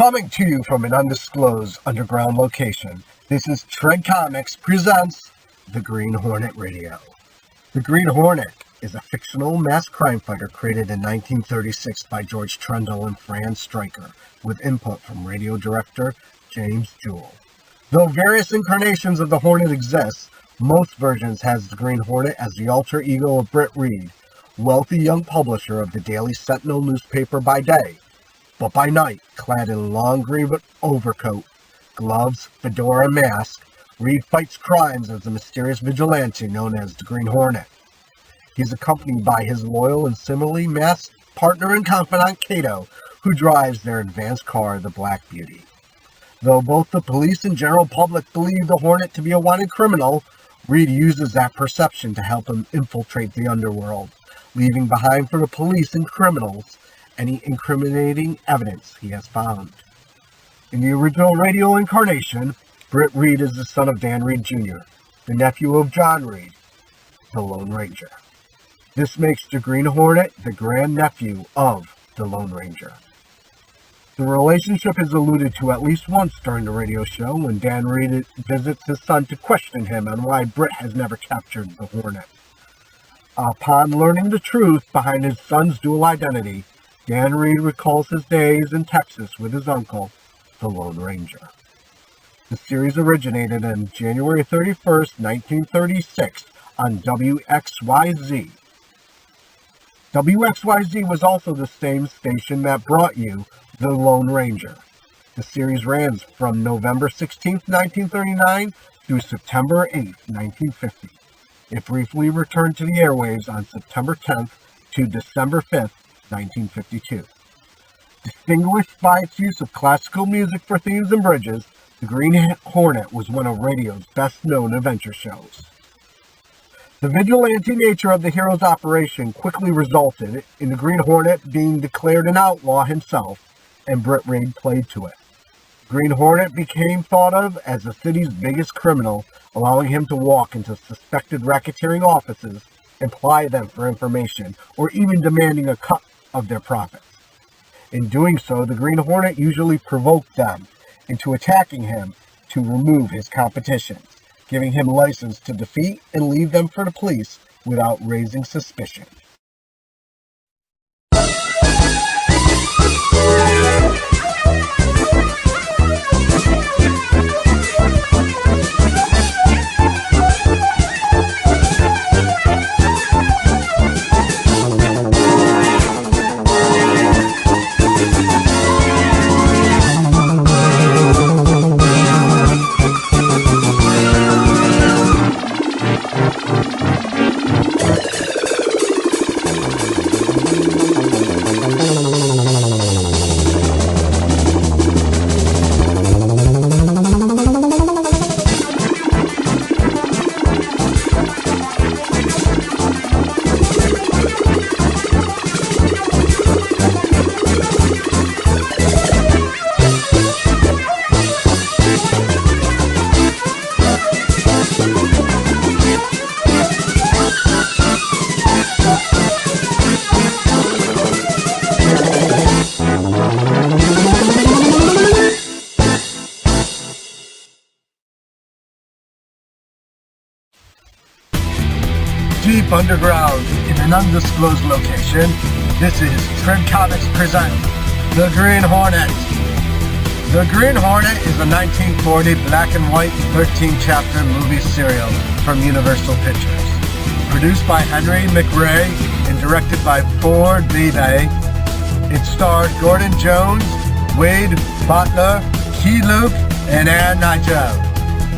Coming to you from an undisclosed underground location, this is Trend Comics presents the Green Hornet Radio. The Green Hornet is a fictional mass crime fighter created in 1936 by George Trendle and Fran Striker, with input from radio director James Jewell. Though various incarnations of the Hornet exist, most versions has the Green Hornet as the alter ego of Britt Reid, wealthy young publisher of the Daily Sentinel newspaper by day. But by night, clad in long green overcoat, gloves, fedora, and mask, Reid fights crimes as a mysterious vigilante known as the Green Hornet. He's accompanied by his loyal and similarly masked partner and confidant Kato, who drives their advanced car, the Black Beauty. Though both the police and general public believe the Hornet to be a wanted criminal, Reid uses that perception to help him infiltrate the underworld, leaving behind for the police and criminals any incriminating evidence he has found. In the original radio incarnation, Britt Reid is the son of Dan Reid Jr., the nephew of John Reid, the Lone Ranger. This makes the Green Hornet the grandnephew of the Lone Ranger. The relationship is alluded to at least once during the radio show when Dan Reid visits his son to question him on why Britt has never captured the Hornet. Upon learning the truth behind his son's dual identity, Dan Reid recalls his days in Texas with his uncle, the Lone Ranger. The series originated on January 31st, 1936 on WXYZ. WXYZ was also the same station that brought you the Lone Ranger. The series ran from November 16th, 1939 through September 8th, 1950. It briefly returned to the airwaves on September 10th to December 5th, 1952. Distinguished by its use of classical music for themes and bridges, the Green Hornet was one of radio's best-known adventure shows. The vigilante nature of the hero's operation quickly resulted in the Green Hornet being declared an outlaw himself, and Britt Reid played to it. Green Hornet became thought of as the city's biggest criminal, allowing him to walk into suspected racketeering offices and ply them for information, or even demanding a cut of their profits. In doing so, the Green Hornet usually provoked them into attacking him to remove his competition, giving him license to defeat and leave them for the police without raising suspicion. Deep underground in an undisclosed location, this is Trend Comics present The Green Hornet. The Green Hornet is a 1940 black and white 13-chapter movie serial from Universal Pictures. Produced by Henry McRae and directed by Ford Leahy, it starred Gordon Jones, Wade Butler, Key Luke, and Ann Nigel.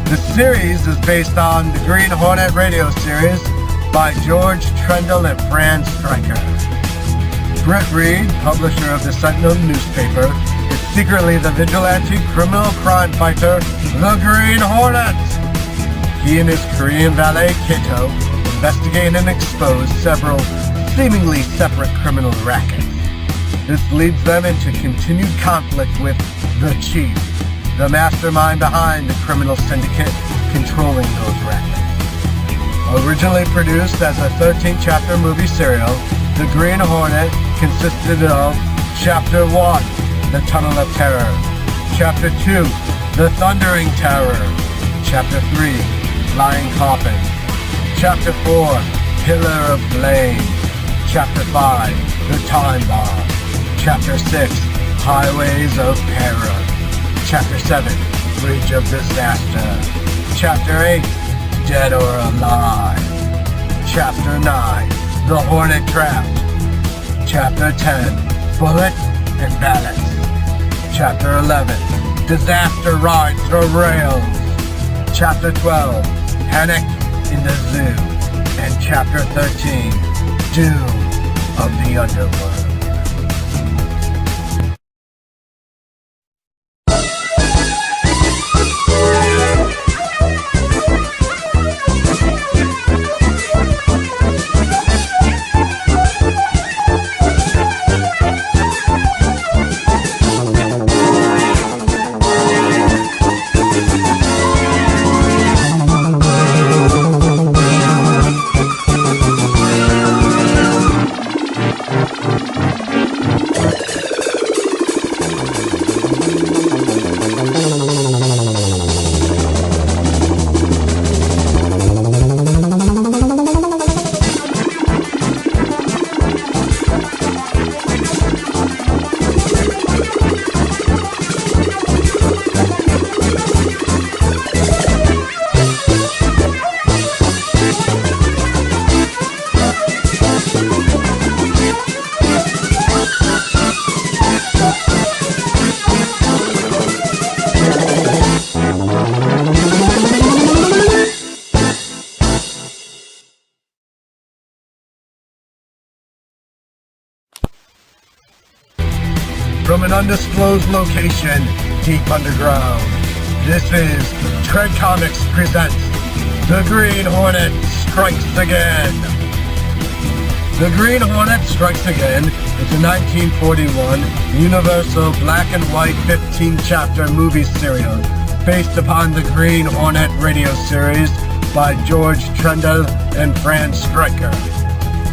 The series is based on the Green Hornet radio series by George Trendle and Fran Striker. Britt Reid, publisher of the Sentinel newspaper, is secretly the vigilante criminal crime fighter, the Green Hornet. He and his Korean valet, Kato, investigate and expose several seemingly separate criminal rackets. This leads them into continued conflict with the Chief, the mastermind behind the criminal syndicate controlling those rackets. Originally produced as a 13-chapter movie serial, The Green Hornet consisted of Chapter 1, The Tunnel of Terror, Chapter 2, The Thundering Terror. Chapter 3, Flying Coffin. Chapter 4, Pillar of Flame. Chapter 5, The Time Bomb. Chapter 6, Highways of Peril. Chapter 7, Bridge of Disaster. Chapter 8, Dead or Alive. Chapter 9, The Hornet Trap. Chapter 10, Bullet and Balance. Chapter 11, Disaster Rides the Rails. Chapter 12, Panic in the Zoo. And Chapter 13, Doom of the Underworld. From an undisclosed location deep underground, this is Trend Comics presents The Green Hornet Strikes Again. The Green Hornet Strikes Again is a 1941 Universal black and white 15-chapter movie serial based upon the Green Hornet radio series by George Trendle and Fran Striker.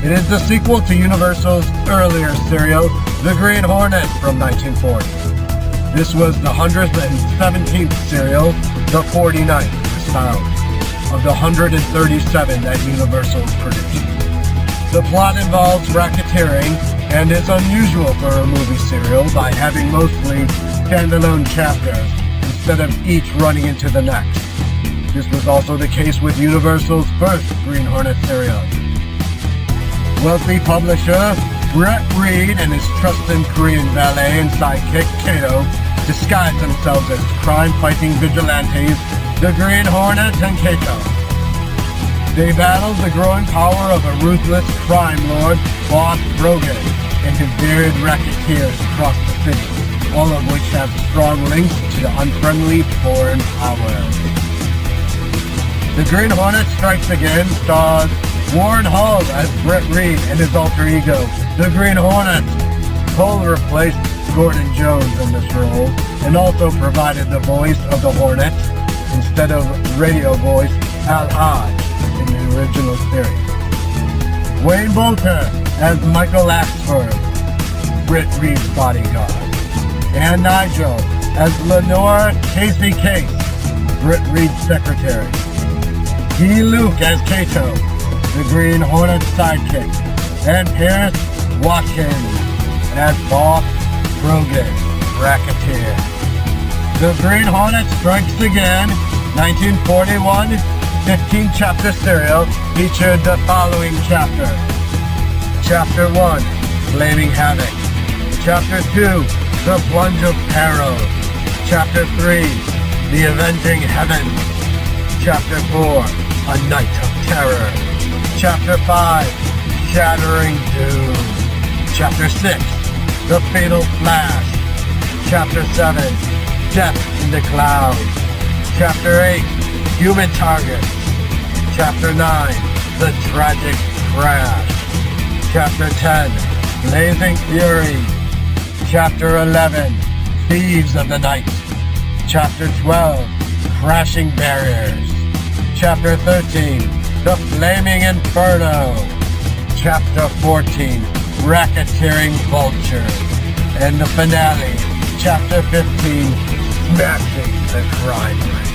It is the sequel to Universal's earlier serial, The Green Hornet from 1940. This was the 117th serial, the 49th sound, of the 137 that Universal produced. The plot involves racketeering and is unusual for a movie serial by having mostly standalone chapters instead of each running into the next. This was also the case with Universal's first Green Hornet serial. Wealthy publisher Britt Reid and his trusted Korean valet and sidekick Kato disguised themselves as crime-fighting vigilantes, the Green Hornet and Kato. They battled the growing power of a ruthless crime lord, Boss Brogan, and his myriad racketeers across the city, all of which have strong links to the unfriendly foreign power. The Green Hornet Strikes Again stars Warren Hall as Britt Reid and his alter ego, the Green Hornet. Hall replaced Gordon Jones in this role and also provided the voice of the Hornet instead of radio voice Al Hodge in the original series. Wayne Bolter as Michael Axford, Britt Reid's bodyguard. And Nigel as Lenore Casey Case, Britt Reid's secretary. Guy Luke as Kato, the Green Hornet sidekick, and Pierce Watkins as Boss Brogan, racketeer. The Green Hornet Strikes Again, 1941, 15-chapter serial featured the following chapters. Chapter 1, Flaming Havoc. Chapter 2, The Plunge of Peril. Chapter 3, The Avenging Heavens. Chapter 4, A Night of Terror. Chapter 5, Shattering Doom. Chapter 6, The Fatal Flash. Chapter 7, Death in the Clouds. Chapter 8, Human Targets. Chapter 9, The Tragic Crash. Chapter 10, Blazing Fury. Chapter 11, Thieves of the Night. Chapter 12, Crashing Barriers. Chapter 13, The Flaming Inferno. Chapter 14, Racketeering Vultures. And the finale, Chapter 15, smashing the crime rate.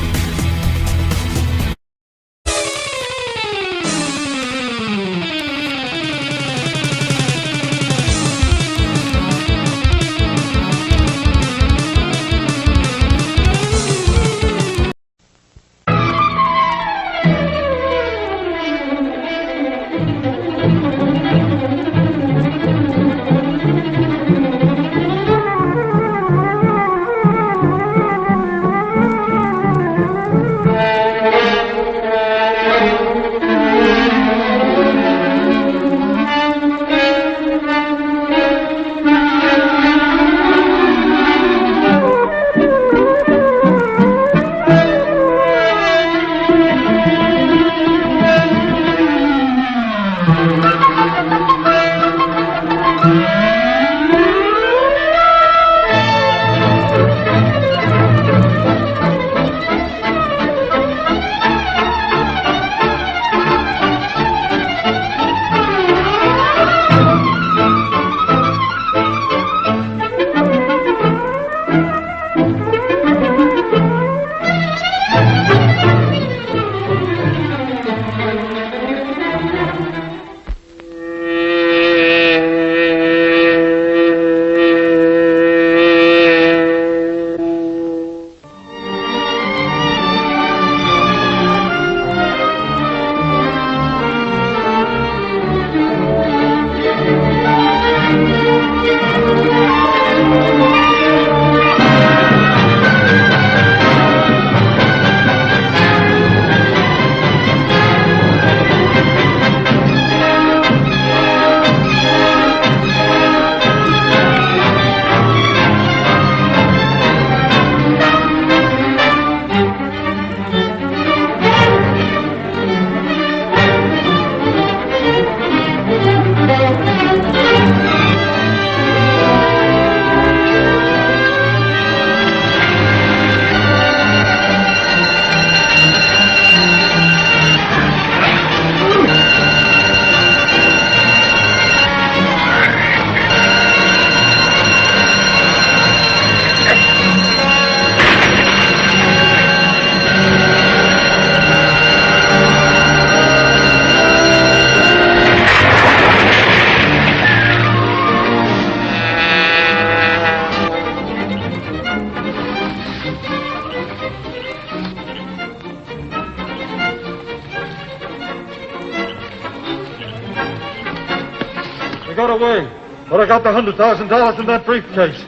They got away, but I got the $100,000 in that briefcase.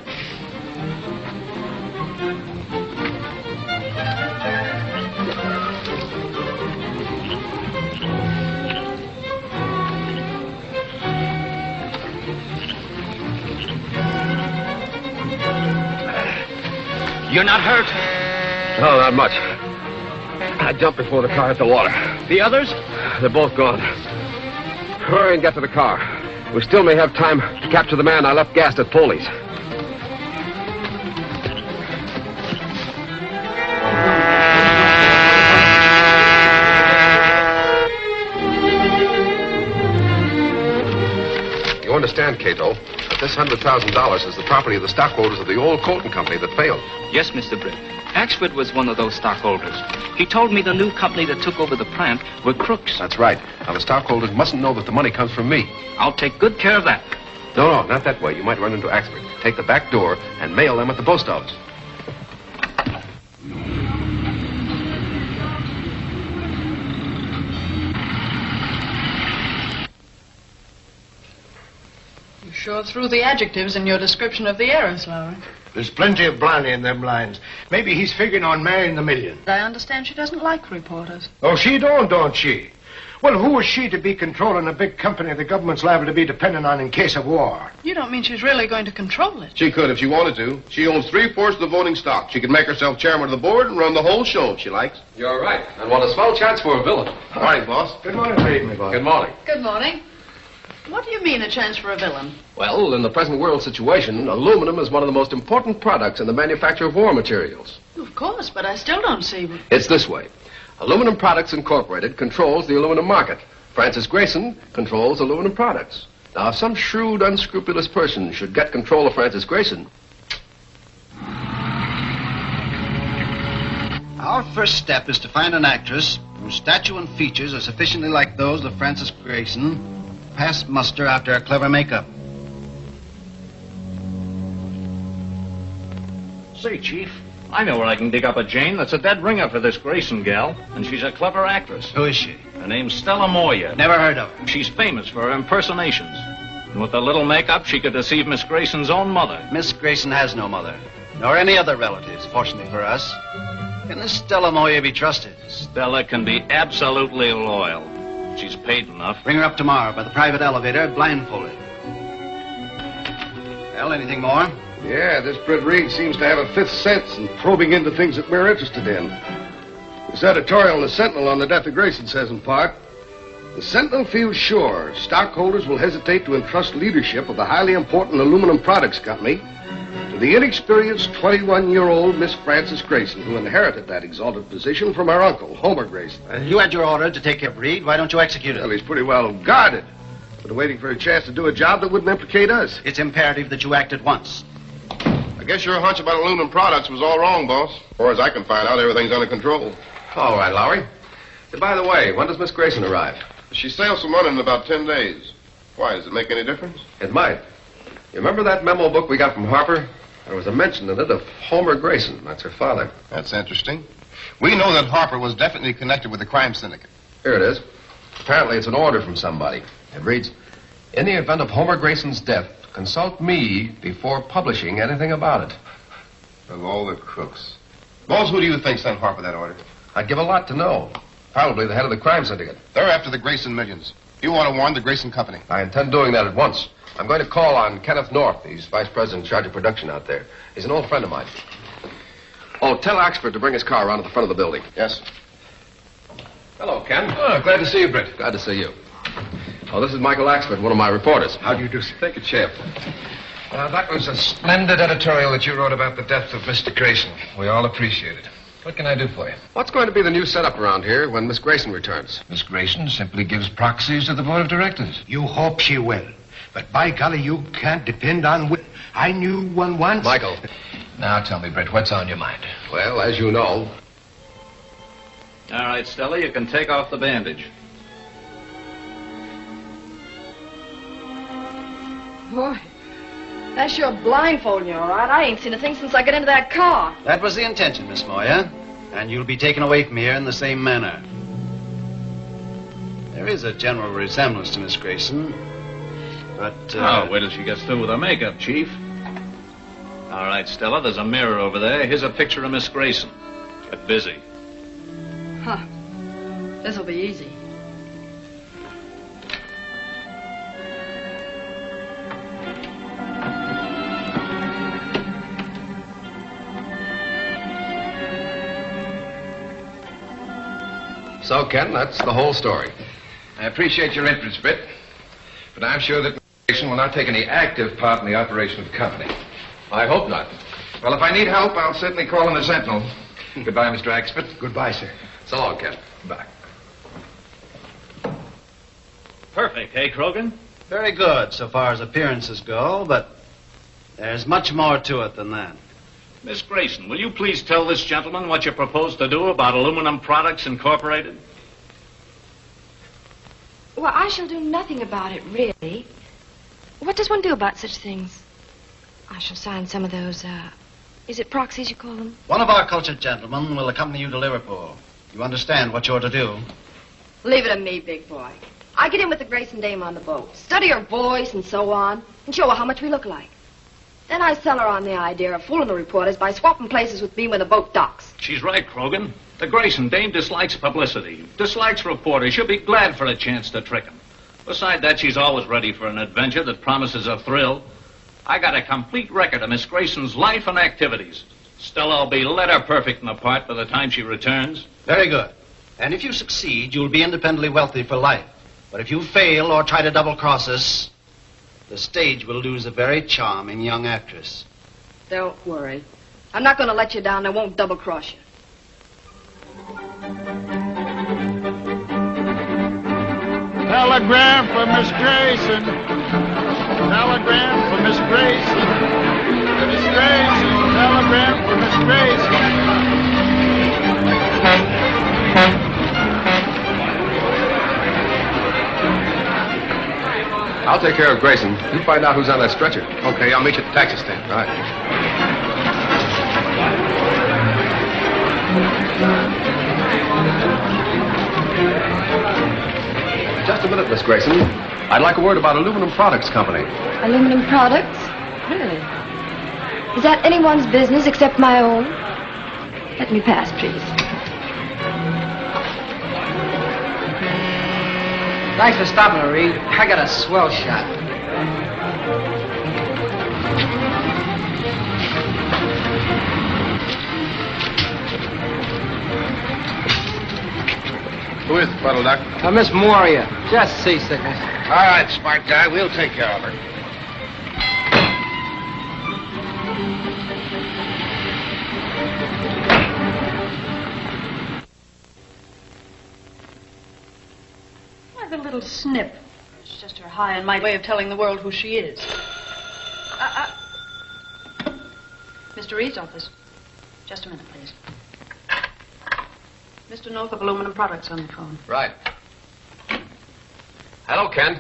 You're not hurt? No, not much. I jumped before the car hit the water. The others? They're both gone. Hurry and get to the car. We still may have time to capture the man I left gassed at Foley's. You understand, Kato, that this $100,000 is the property of the stockholders of the old Colton company that failed. Yes, Mr. Britt. Axford was one of those stockholders. He told me the new company that took over the plant were crooks. That's right. Now, the stockholders mustn't know that the money comes from me. I'll take good care of that. No, not that way. You might run into Axford. Take the back door and mail them at the post office. You sure threw the adjectives in your description of the heiress, Laura. There's plenty of blarney in them lines. Maybe he's figuring on marrying the million. I understand she doesn't like reporters. Oh, she don't she? Well, who is she to be controlling a big company the government's liable to be dependent on in case of war? You don't mean she's really going to control it? She could if she wanted to. She owns 3/4 of the voting stock. She could make herself chairman of the board and run the whole show if she likes. You're right. And what a swell chance for a villain. Morning, boss. Good morning, Reid, my boy. Good morning. Good morning. What do you mean, a chance for a villain? Well, in the present world situation, aluminum is one of the most important products in the manufacture of war materials. Of course, but I still don't see... It's this way. Aluminum Products Incorporated controls the aluminum market. Francis Grayson controls aluminum products. Now, if some shrewd, unscrupulous person should get control of Francis Grayson... Our first step is to find an actress whose stature and features are sufficiently like those of Frances Grayson, pass muster after a clever makeup. Say, Chief, I know where I can dig up a Jane that's a dead ringer for this Grayson gal, and she's a clever actress. Who is she? Her name's Stella Moyer. Never heard of her. She's famous for her impersonations. And with a little makeup, she could deceive Miss Grayson's own mother. Miss Grayson has no mother, nor any other relatives, fortunately for us. Can this Stella Moyer be trusted? Stella can be absolutely loyal. She's paid enough. Bring her up tomorrow by the private elevator, blindfolded. Well, anything more? Yeah, this Britt Reid seems to have a fifth sense in probing into things that we're interested in. This editorial in the Sentinel on the death of Grayson says in part, the Sentinel feels sure stockholders will hesitate to entrust leadership of the highly important aluminum products company to the inexperienced 21-year-old Miss Frances Grayson, who inherited that exalted position from her uncle, Homer Grayson. You had your order to take care of Reid. Why don't you execute it? Well, he's pretty well guarded, but waiting for a chance to do a job that wouldn't implicate us. It's imperative that you act at once. I guess your hunch about aluminum products was all wrong, boss. As far as I can find out, everything's under control. All right, Lowry. By the way, when does Miss Grayson arrive? She sails from London in about 10 days. Why, does it make any difference? It might. You remember that memo book we got from Harper? There was a mention in it of Homer Grayson. That's her father. That's interesting. We know that Harper was definitely connected with the crime syndicate. Here it is. Apparently it's an order from somebody. It reads, in the event of Homer Grayson's death, consult me before publishing anything about it. Of all the crooks. Boss, who do you think sent Harper that order? I'd give a lot to know. Probably the head of the crime syndicate. They're after the Grayson millions. You want to warn the Grayson company. I intend doing that at once. I'm going to call on Kenneth North. He's vice president in charge of production out there. He's an old friend of mine. Oh, tell Axford to bring his car around to the front of the building. Yes. Hello, Ken. Oh, glad to see you, Britt. Glad to see you. Oh, this is Michael Axford, one of my reporters. How do you do, sir? Take a chair. That was a splendid editorial that you wrote about the death of Mr. Grayson. We all appreciate it. What can I do for you? What's going to be the new setup around here when Miss Grayson returns? Miss Grayson simply gives proxies to the board of directors. You hope she will. But by golly, you can't depend on... I knew one once. Michael. Now tell me, Britt, what's on your mind? Well, as you know... All right, Stella, you can take off the bandage. Boy, that's your blindfolding, you all right. I ain't seen a thing since I got into that car. That was the intention, Miss Moyer. And you'll be taken away from here in the same manner. There is a general resemblance to Miss Grayson. But, Oh, wait till she gets through with her makeup, Chief. All right, Stella, there's a mirror over there. Here's a picture of Miss Grayson. Get busy. Huh. This'll be easy. So, Ken, that's the whole story. I appreciate your interest, Britt. But I'm sure that Miss Grayson will not take any active part in the operation of the company. I hope not. Well, if I need help, I'll certainly call in the Sentinel. Goodbye, Mr. Axford. Goodbye, sir. So long, Ken. Bye. Perfect, hey, Krogan? very good so far as appearances go, but there's much more to it than that. Miss Grayson, will you please tell this gentleman what you propose to do about Aluminum Products Incorporated? Well, I shall do nothing about it, really. What does one do about such things? I shall sign some of those, is it proxies you call them? One of our cultured gentlemen will accompany you to Liverpool. You understand what you're to do? Leave it to me, big boy. I get in with the Grayson dame on the boat, study her voice and so on, and show her how much we look like. Then I sell her on the idea of fooling the reporters by swapping places with me when the boat docks. She's right, Krogan. The Grayson dame dislikes publicity, dislikes reporters. She'll be glad for a chance to trick them. Beside that, she's always ready for an adventure that promises a thrill. I got a complete record of Miss Grayson's life and activities. Stella will be letter-perfect in the part by the time she returns. Very good. And if you succeed, you'll be independently wealthy for life. But if you fail or try to double-cross us, the stage will lose a very charming young actress. Don't worry. I'm not going to let you down. I won't double-cross you. Telegram for Miss Grayson. Telegram for Miss Grayson. Miss Grayson. Telegram for Miss Grayson. I'll take care of Grayson. You find out who's on that stretcher. Okay, I'll meet you at the taxi stand. All right. Just a minute, Miss Grayson. I'd like a word about Aluminum Products Company. Aluminum products? Really? Is that anyone's business except my own? Let me pass, please. Thanks for stopping, Reed. I got a swell shot. Who is the puddle duck? Miss Moria. Just seasickness. All right, smart guy. We'll take care of her. Why, the little snip. It's just her high and mighty way of telling the world who she is. Mr. Reed's office. Just a minute, please. Mr. North of Aluminum Products on the phone. Right. Hello, Ken.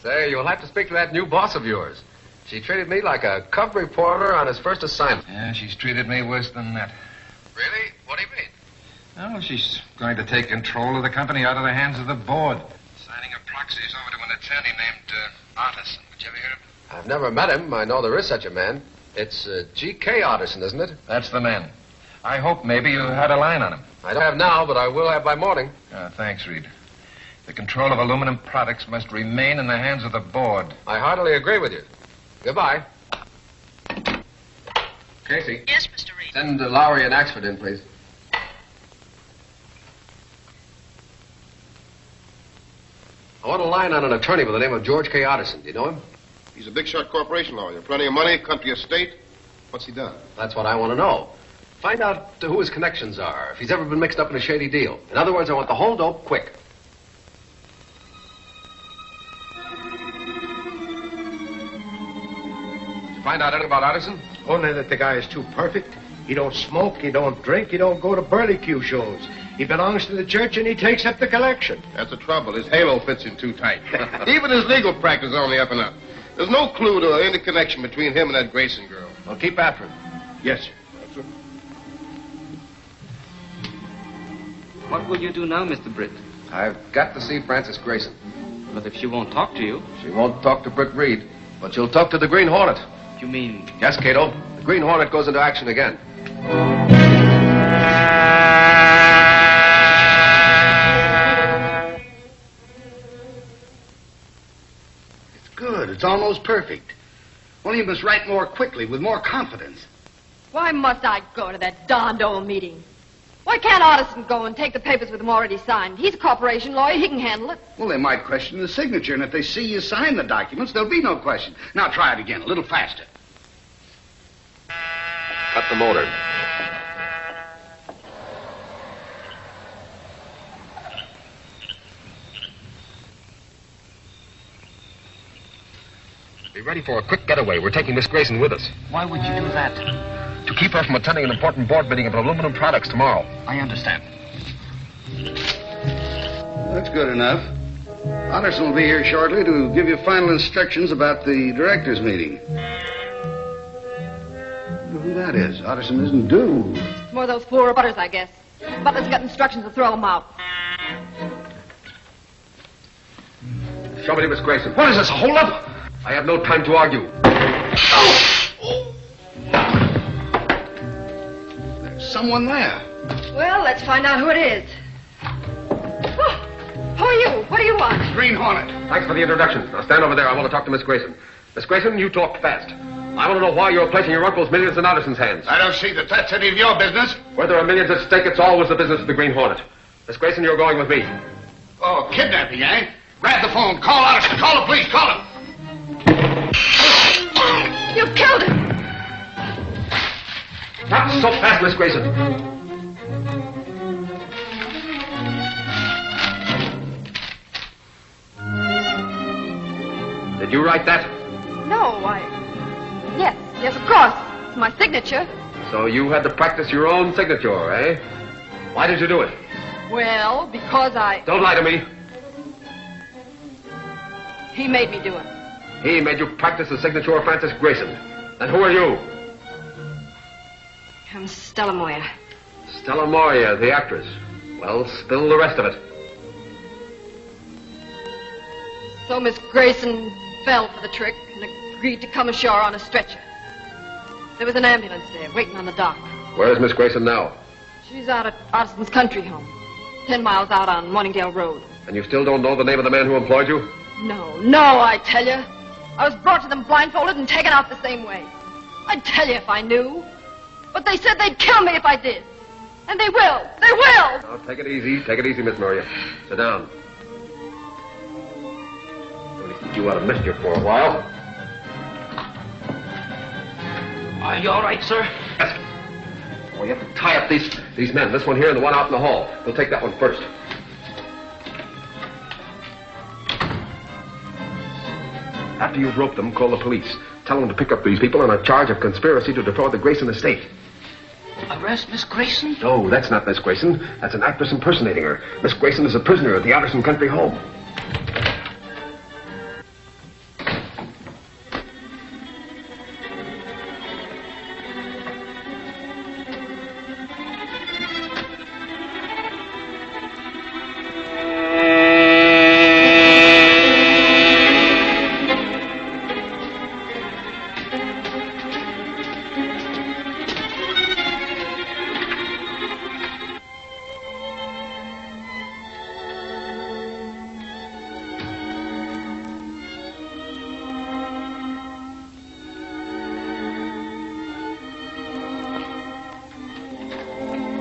Say, you'll have to speak to that new boss of yours. She treated me like a cub reporter on his first assignment. Yeah, she's treated me worse than that. Really? What do you mean? Oh, she's going to take control of the company out of the hands of the board. Signing her proxies over to an attorney named Artisan. Did you ever hear of him? I've never met him. I know there is such a man. It's G.K. Artisan, isn't it? That's the man. I hope maybe you had a line on him. I don't have now, but I will have by morning. Thanks, Reed. The control of aluminum products must remain in the hands of the board. I heartily agree with you. Goodbye. Casey. Yes, Mr. Reed. Send Lowry and Axford in, please. I want a line on an attorney by the name of George K. Artisan. Do you know him? He's a big shot corporation lawyer. Plenty of money, country estate. What's he done? That's what I want to know. Find out who his connections are, if he's ever been mixed up in a shady deal. In other words, I want the whole dope quick. Did you find out anything about Artisan? Only that the guy is too perfect. He don't smoke, he don't drink, he don't go to barbecue shows. He belongs to the church and he takes up the collection. That's the trouble. His halo fits in too tight. Even his legal practice is on the up and up. There's no clue to any connection between him and that Grayson girl. Well, keep after him. Yes, sir. What will you do now, Mr. Britt? I've got to see Frances Grayson. But if she won't talk to you... She won't talk to Britt Reid, but she'll talk to the Green Hornet. You mean... Yes, Kato. The Green Hornet goes into action again. It's good. It's almost perfect. Only you must write more quickly, with more confidence. Why must I go to that darned old meeting? Why can't Artisan go and take the papers with him already signed? He's a corporation lawyer. He can handle it. Well, they might question the signature, and if they see you sign the documents, there'll be no question. Now try it again, a little faster. Cut the motor. Be ready for a quick getaway. We're taking Miss Grayson with us. Why would you do that? To keep her from attending an important board meeting of Aluminum Products tomorrow. I understand. That's good enough. Artisan will be here shortly to give you final instructions about the directors' meeting. Who that is? Artisan isn't due. It's more of those fool butters, I guess. Butler's got instructions to throw them out. Show me to Miss Grayson. What is this, a hold-up? I have no time to argue. There's someone there. Well, let's find out who it is. Oh, who are you? What do you want? Green Hornet. Thanks for the introduction. Now stand over there. I want to talk to Miss Grayson. Miss Grayson, you talk fast. I want to know why you're placing your uncle's millions in Artisan's hands. I don't see that that's any of your business. Where there are millions at stake, it's always the business of the Green Hornet. Miss Grayson, you're going with me. Oh, kidnapping, eh? Grab the phone. Call Artisan. Call the police. Call him. You killed him! Not so fast, Miss Grayson. Did you write that? No, Yes, of course. It's my signature. So you had to practice your own signature, eh? Why did you do it? Well, because I... Don't lie to me. He made me do it. He made you practice the signature of Francis Grayson. And who are you? I'm Stella Moyer. Stella Moyer, the actress. Well, spill the rest of it. So Miss Grayson fell for the trick and agreed to come ashore on a stretcher. There was an ambulance there waiting on the dock. Where's Miss Grayson now? She's out at Artison's country home, 10 miles out on Morningdale Road. And you still don't know the name of the man who employed you? No, I tell you. I was brought to them blindfolded and taken out the same way. I'd tell you if I knew. But they said they'd kill me if I did. And they will. They will! Now, take it easy. Take it easy, Miss Maria. Sit down. I'm going to keep you out of mischief for a while. Are you all right, sir? Yes. Oh, you have to tie up these men. This one here and the one out in the hall. We'll take that one first. After you've roped them, call the police. Tell them to pick up these people on a charge of conspiracy to defraud the Grayson estate. Arrest Miss Grayson? No, that's not Miss Grayson. That's an actress impersonating her. Miss Grayson is a prisoner at the Alderson Country Home.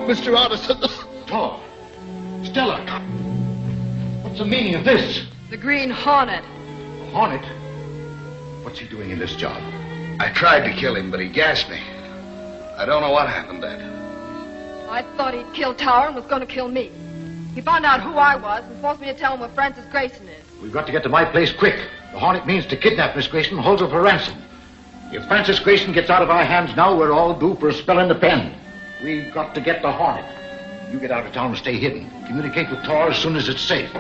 Mr. Artisan. Oh, Stella. What's the meaning of this? The Green Hornet. Hornet? What's he doing in this job? I tried to kill him, but he gassed me. I don't know what happened then. I thought he'd killed Tower and was going to kill me. He found out who I was and forced me to tell him where Francis Grayson is. We've got to get to my place quick. The Hornet means to kidnap Miss Grayson and holds her for ransom. If Francis Grayson gets out of our hands now, we're all due for a spell in the pen. We've got to get the Hornet. You get out of town and stay hidden. Communicate with Tor as soon as it's safe.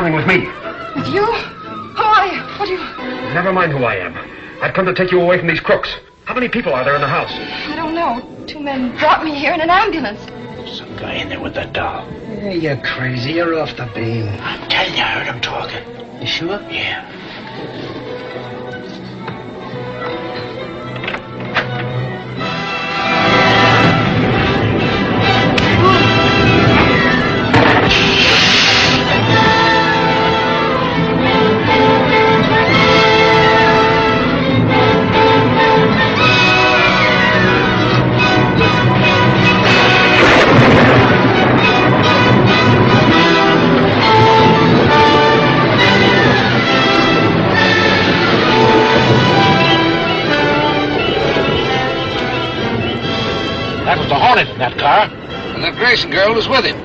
With me. With you? Who are you? What do you... Never mind who I am. I've come to take you away from these crooks. How many people are there in the house? I don't know. 2 men brought me here in an ambulance. Some guy in there with that doll. Yeah, you're crazy. You're off the beam. I'm telling you, I heard him talking. You sure? Yeah. In that car. And that Grayson girl was with him.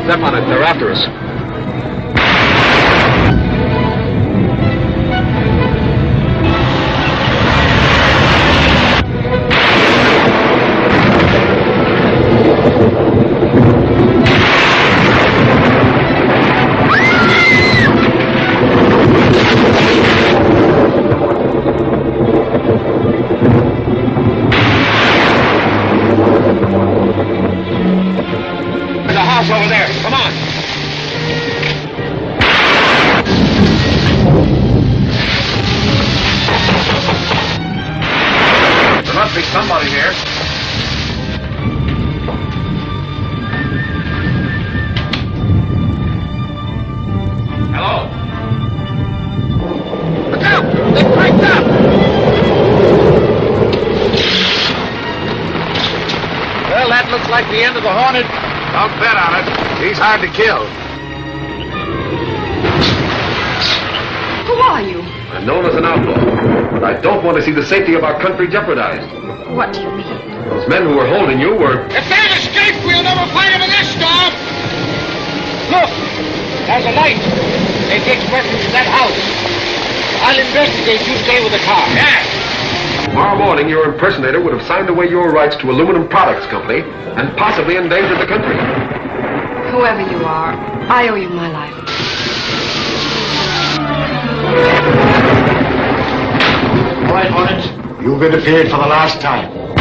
Step on it. They're after us. somebody here. Hello? Look out! They cranked up! Well, that looks like the end of the Hornet. Don't bet on it. He's hard to kill. Who are you? I'm known as an outlaw, but I don't want to see the safety of our country jeopardized. What do you mean? Those men who were holding you were... If they'd escaped, we'll never find them in this storm! Look! There's a light. They take weapons in that house. I'll investigate. You stay with the car. Yeah. Tomorrow morning, your impersonator would have signed away your rights to Aluminum Products Company and possibly endangered the country. Whoever you are, I owe you my life. All right, Hornet. You've interfered for the last time.